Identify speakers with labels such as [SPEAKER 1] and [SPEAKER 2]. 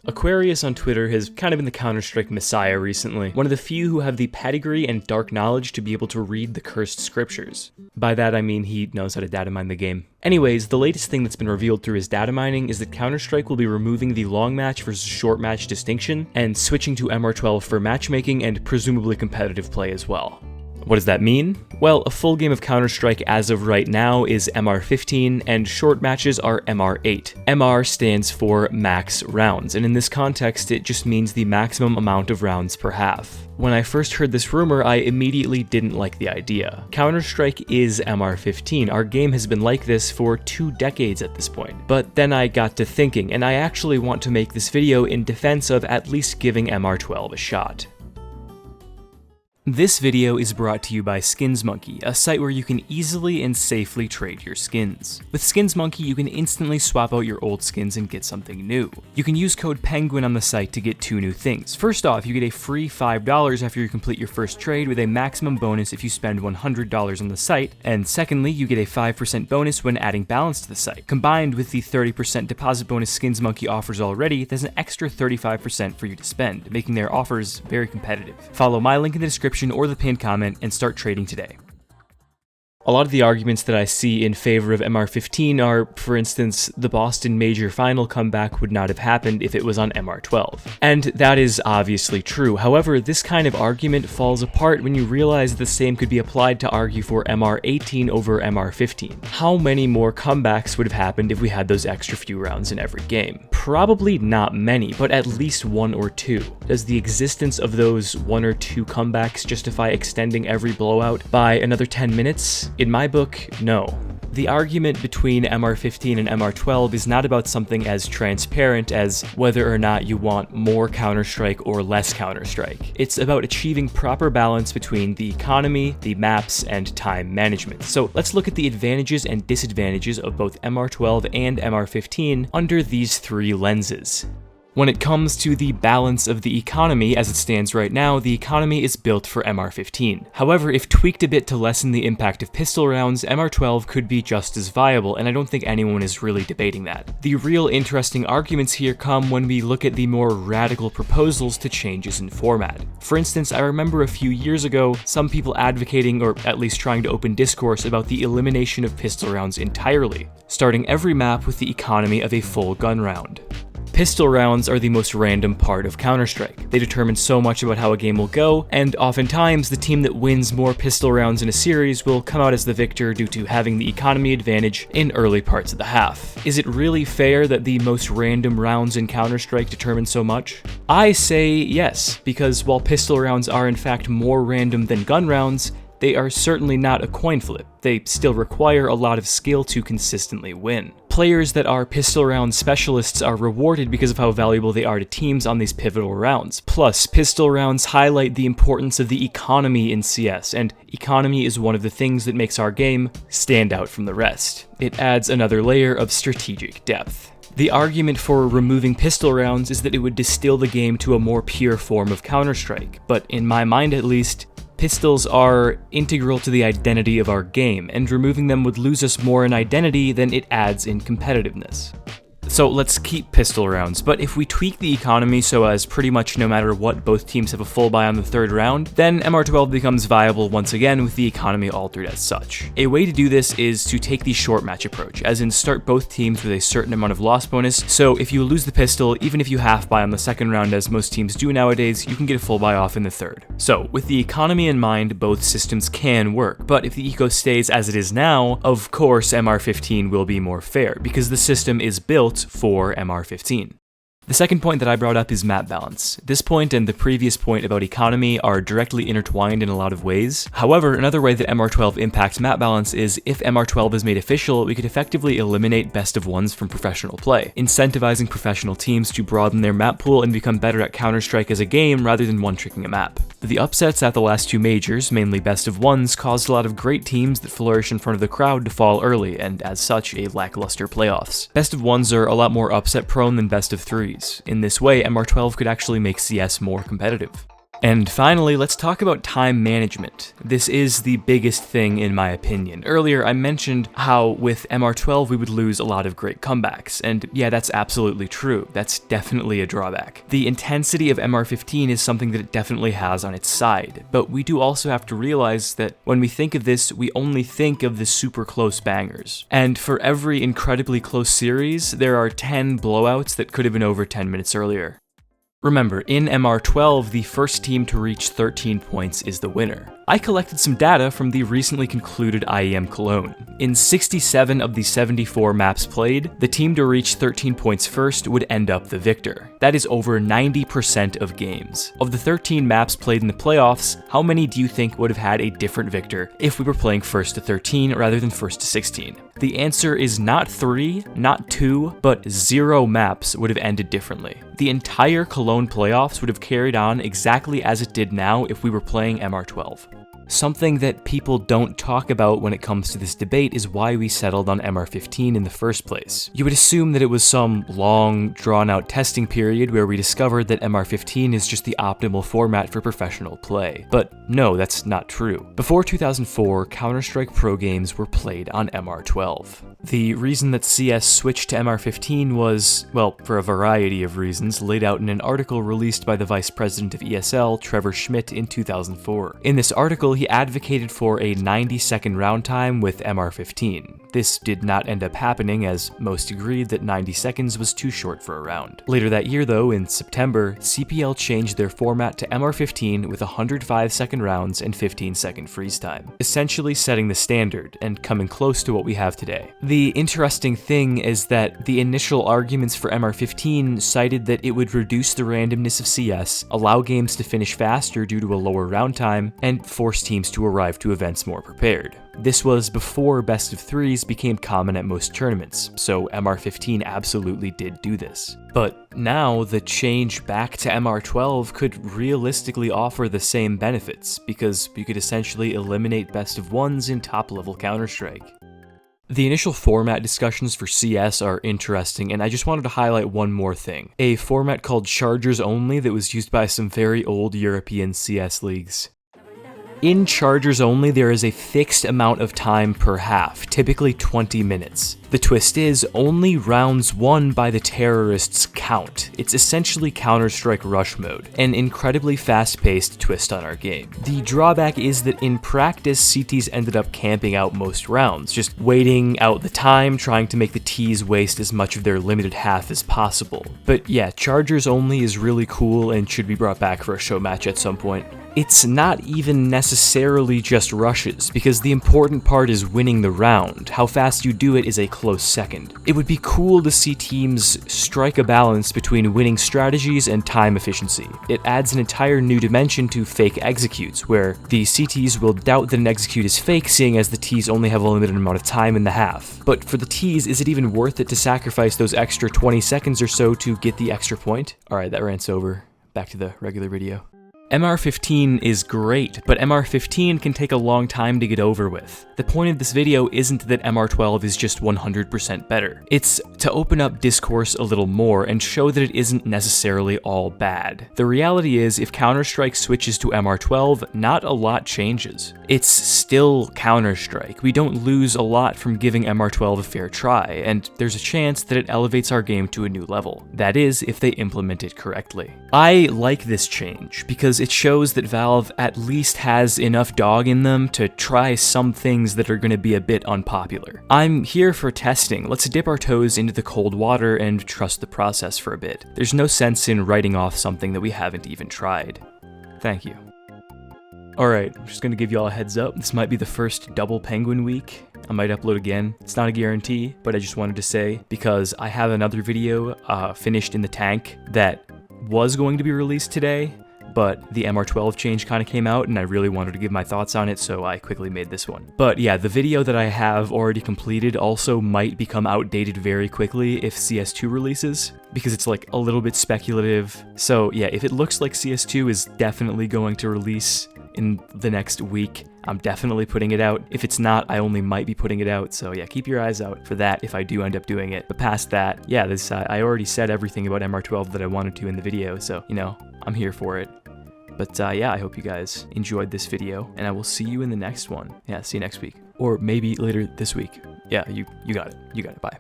[SPEAKER 1] Aquarius on Twitter has kind of been the Counter-Strike messiah recently, one of the few who have the pedigree and dark knowledge to be able to read the cursed scriptures. By that I mean he knows how to data mine the game. Anyways, the latest thing that's been revealed through his data mining is that Counter-Strike will be removing the long match versus short match distinction, and switching to MR12 for matchmaking and presumably competitive play as well. What does that mean? Well, a full game of Counter-Strike as of right now is MR15, and short matches are MR8. MR stands for max rounds, and in this context, it just means the maximum amount of rounds per half. When I first heard this rumor, I immediately didn't like the idea. Counter-Strike is MR15, our game has been like this for 2 decades at this point. But then I got to thinking, and I actually want to make this video in defense of at least giving MR12 a shot. This video is brought to you by SkinsMonkey, a site where you can easily and safely trade your skins. With SkinsMonkey, you can instantly swap out your old skins and get something new. You can use code PENGUIN on the site to get 2 new things. First off, you get a free $5 after you complete your first trade with a maximum bonus if you spend $100 on the site, and secondly, you get a 5% bonus when adding balance to the site. Combined with the 30% deposit bonus SkinsMonkey offers already, there's an extra 35% for you to spend, making their offers very competitive. Follow my link in the description or the pinned comment and start trading today. A lot of the arguments that I see in favor of MR15 are, for instance, the Boston Major final comeback would not have happened if it was on MR12. And that is obviously true. However, this kind of argument falls apart when you realize the same could be applied to argue for MR18 over MR15. How many more comebacks would have happened if we had those extra few rounds in every game? Probably not many, but at least 1 or 2. Does the existence of those 1 or 2 comebacks justify extending every blowout by another 10 minutes? In my book, no. The argument between MR15 and MR12 is not about something as transparent as whether or not you want more Counter-Strike or less Counter-Strike. It's about achieving proper balance between the economy, the maps, and time management. So let's look at the advantages and disadvantages of both MR12 and MR15 under these 3 lenses. When it comes to the balance of the economy as it stands right now, the economy is built for MR15. However, if tweaked a bit to lessen the impact of pistol rounds, MR12 could be just as viable, and I don't think anyone is really debating that. The real interesting arguments here come when we look at the more radical proposals to changes in format. For instance, I remember a few years ago, some people advocating, or at least trying to open discourse about the elimination of pistol rounds entirely, starting every map with the economy of a full gun round. Pistol rounds are the most random part of Counter-Strike. They determine so much about how a game will go, and oftentimes the team that wins more pistol rounds in a series will come out as the victor due to having the economy advantage in early parts of the half. Is it really fair that the most random rounds in Counter-Strike determine so much? I say yes, because while pistol rounds are in fact more random than gun rounds, they are certainly not a coin flip. They still require a lot of skill to consistently win. Players that are pistol round specialists are rewarded because of how valuable they are to teams on these pivotal rounds. Plus, pistol rounds highlight the importance of the economy in CS, and economy is one of the things that makes our game stand out from the rest. It adds another layer of strategic depth. The argument for removing pistol rounds is that it would distill the game to a more pure form of Counter-Strike, but in my mind at least, pistols are integral to the identity of our game, and removing them would lose us more in identity than it adds in competitiveness. So let's keep pistol rounds, but if we tweak the economy so as pretty much no matter what both teams have a full buy on the 3rd round, then MR12 becomes viable once again with the economy altered as such. A way to do this is to take the short match approach, as in start both teams with a certain amount of loss bonus, so if you lose the pistol, even if you half buy on the 2nd round as most teams do nowadays, you can get a full buy off in the 3rd. So with the economy in mind, both systems can work, but if the eco stays as it is now, of course MR15 will be more fair, because the system is built for MR15. The second point that I brought up is map balance. This point and the previous point about economy are directly intertwined in a lot of ways. However, another way that MR12 impacts map balance is if MR12 is made official, we could effectively eliminate best of ones from professional play, incentivizing professional teams to broaden their map pool and become better at Counter-Strike as a game rather than one-tricking a map. The upsets at the last 2 majors, mainly best of ones, caused a lot of great teams that flourish in front of the crowd to fall early, and as such, a lackluster playoffs. Best of ones are a lot more upset prone than best of threes. In this way, MR12 could actually make CS more competitive. And finally, let's talk about time management. This is the biggest thing in my opinion. Earlier, I mentioned how with MR12 we would lose a lot of great comebacks, and yeah, that's absolutely true. That's definitely a drawback. The intensity of MR15 is something that it definitely has on its side, but we do also have to realize that when we think of this, we only think of the super close bangers. And for every incredibly close series, there are 10 blowouts that could have been over 10 minutes earlier. Remember, in MR12, the first team to reach 13 points is the winner. I collected some data from the recently concluded IEM Cologne. In 67 of the 74 maps played, the team to reach 13 points first would end up the victor. That is over 90% of games. Of the 13 maps played in the playoffs, how many do you think would have had a different victor if we were playing first to 13 rather than first to 16? The answer is not 3, not 2, but 0 maps would have ended differently. The entire Cologne playoffs would have carried on exactly as it did now if we were playing MR12. Something that people don't talk about when it comes to this debate is why we settled on MR15 in the first place. You would assume that it was some long, drawn-out testing period where we discovered that MR15 is just the optimal format for professional play. But no, that's not true. Before 2004, Counter-Strike pro games were played on MR12. The reason that CS switched to MR15 was, well, for a variety of reasons, laid out in an article released by the vice president of ESL, Trevor Schmidt, in 2004. In this article, he advocated for a 90-second round time with MR15. This did not end up happening, as most agreed that 90 seconds was too short for a round. Later that year though, in September, CPL changed their format to MR15 with 105-second rounds and 15-second freeze time, essentially setting the standard and coming close to what we have today. The interesting thing is that the initial arguments for MR15 cited that it would reduce the randomness of CS, allow games to finish faster due to a lower round time, and force teams to arrive to events more prepared. This was before best of threes became common at most tournaments, so MR15 absolutely did do this. But now the change back to MR12 could realistically offer the same benefits, because you could essentially eliminate best of ones in top-level Counter-Strike. The initial format discussions for CS are interesting, and I just wanted to highlight one more thing. A format called Chargers Only that was used by some very old European CS leagues. In Chargers Only, there is a fixed amount of time per half, typically 20 minutes. The twist is, only rounds won by the terrorists count. It's essentially Counter-Strike Rush mode, an incredibly fast-paced twist on our game. The drawback is that in practice, CTs ended up camping out most rounds, just waiting out the time, trying to make the Ts waste as much of their limited half as possible. But yeah, Chargers Only is really cool and should be brought back for a show match at some point. It's not even necessarily just rushes, because the important part is winning the round. How fast you do it is a close second. It would be cool to see teams strike a balance between winning strategies and time efficiency. It adds an entire new dimension to fake executes, where the CTs will doubt that an execute is fake, seeing as the Ts only have a limited amount of time in the half. But for the Ts, is it even worth it to sacrifice those extra 20 seconds or so to get the extra point? Alright, that rant's over. Back to the regular video. MR15 is great, but MR15 can take a long time to get over with. The point of this video isn't that MR12 is just 100% better. It's to open up discourse a little more and show that it isn't necessarily all bad. The reality is, if Counter-Strike switches to MR12, not a lot changes. It's still Counter-Strike. We don't lose a lot from giving MR12 a fair try, and there's a chance that it elevates our game to a new level. That is, if they implement it correctly. I like this change, because it shows that Valve at least has enough dog in them to try some things that are going to be a bit unpopular. I'm here for testing. Let's dip our toes into the cold water and trust the process for a bit. There's no sense in writing off something that we haven't even tried. Thank you. Alright, I'm just going to give you all a heads up. This might be the first double Penguin week. I might upload again. It's not a guarantee, but I just wanted to say, because I have another video finished in the tank that was going to be released today, but the MR12 change kind of came out and I really wanted to give my thoughts on it, so I quickly made this one. But yeah, the video that I have already completed also might become outdated very quickly if CS2 releases, because it's like a little bit speculative. So yeah, if it looks like CS2 is definitely going to release in the next week, I'm definitely putting it out. If it's not, I only might be putting it out, so yeah, keep your eyes out for that if I do end up doing it. But past that, yeah, I already said everything about MR12 that I wanted to in the video, so, you know, I'm here for it. But yeah, I hope you guys enjoyed this video, and I will see you in the next one. Yeah, see you next week. Or maybe later this week. Yeah, you got it. You got it. Bye.